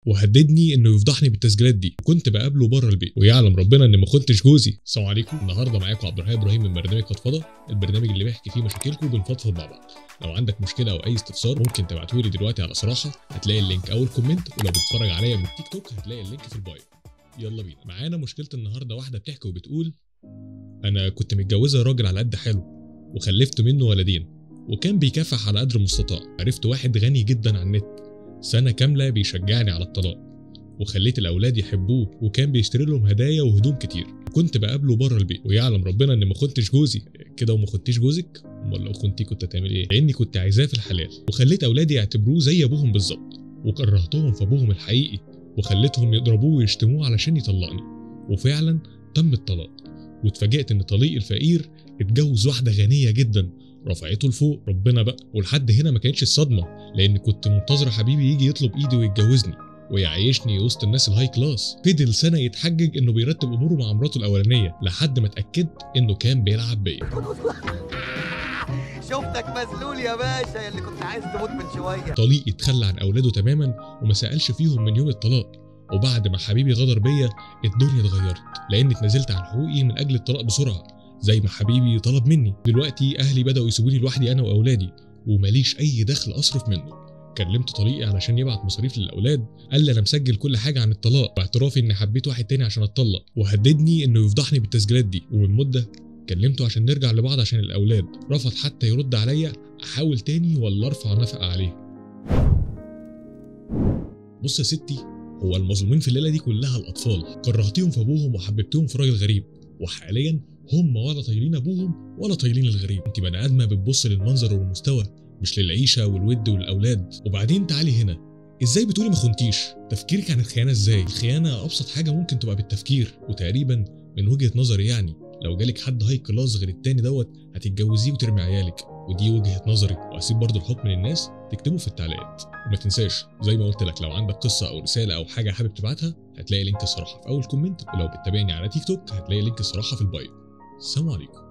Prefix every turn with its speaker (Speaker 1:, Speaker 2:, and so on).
Speaker 1: وهددني انه يفضحني بالتسجيلات دي، وكنت بقابله بره البيت ويعلم ربنا اني ما كنتش جوزي. السلام عليكم، النهارده معاكم عبد الرحمن ابراهيم من برنامج فضفضه، البرنامج اللي بيحكي فيه مشاكلكم وبنفضفض مع بعض. لو عندك مشكله او اي استفسار ممكن تبعتولي دلوقتي على صراحه، هتلاقي اللينك اول كومنت، ولو بتتفرج عليا من التيك توك هتلاقي اللينك في البايو. يلا بينا. معانا مشكله النهارده، واحده بتحكي وبتقول: انا كنت متجوزه راجل على قد حاله وخلفت منه ولدين، وكان بيكافح على قدر المستطاع. عرفت واحد غني جدا على النت، سنه كامله بيشجعني على الطلاق، وخليت الاولاد يحبوه، وكان بيشتري لهم هدايا وهدوم كتير. كنت بقابله بره البيت ويعلم ربنا اني ما كنتش جوزي. كده وما كنتيش جوزك؟ امال لو كنتي كنت هتعمل ايه؟ لاني كنت عايزاه في الحلال، وخليت اولادي يعتبروه زي ابوهم بالظبط، وكرهتهم في ابوهم الحقيقي، وخليتهم يضربوه ويشتموه علشان يطلقني. وفعلا تم الطلاق، واتفاجئت ان طليقي الفقير اتجوز واحده غنيه جدا رفعته لفوق. ربنا بقى. ولحد هنا ما كانتش الصدمه، لان كنت منتظره حبيبي يجي يطلب ايدي ويتجوزني ويعيشني وسط الناس الهاي كلاس. فضل سنه يتحجج انه بيرتب اموره مع مراته الاولانيه، لحد ما اتاكدت انه كان بيلعب بيا.
Speaker 2: شفتك مذلول يا باشا، يا اللي كنت عايز تموت من شويه.
Speaker 1: طليقي اتخلى عن اولاده تماما وما سالش فيهم من يوم الطلاق. وبعد ما حبيبي غدر بيا الدنيا اتغيرت، لاني اتنازلت عن حقوقي من اجل الطلاق بسرعه زي ما حبيبي طلب مني. دلوقتي اهلي بداوا يسيبوني لوحدي انا واولادي، وماليش اي دخل اصرف منه. كلمت طليقي علشان يبعت مصاريف للاولاد، قال لي انا مسجل كل حاجه عن الطلاق، باعترافي اني حبيت واحد تاني عشان اتطلق، وهددني انه يفضحني بالتسجيلات دي. ومن مده كلمته عشان نرجع لبعض عشان الاولاد، رفض حتى يرد عليا. احاول تاني ولا ارفع نفقه عليه؟ بص يا ستي، هو المظلومين في الليله دي كلها الاطفال. كرهتيهم في ابوهم وحببتهم في راجل غريب، وحاليا هم ولا طايلين ابوهم ولا طايلين الغريب. انت بني ادمه بتبص للمنظر والمستوى، مش للعيشه والود والاولاد. وبعدين تعالي هنا، ازاي بتقولي ما خنتيش؟ تفكيرك عن الخيانه ازاي؟ الخيانه ابسط حاجه ممكن تبقى بالتفكير، وتقريبا من وجهه نظري يعني لو جالك حد هاي كلاس غير التاني دوت هتتجوزيه وترمي عيالك. ودي وجهه نظري، واسيب برضو الحكم للناس تكتبه في التعليقات. وما تنساش زي ما قلت لك، لو عندك قصه او رساله او حاجه حابب تبعتها هتلاقي لينك الصراحه في اول كومنت، ولو بتتابعني على تيك توك هتلاقي لينك الصراحه في البايو. السلام عليكم.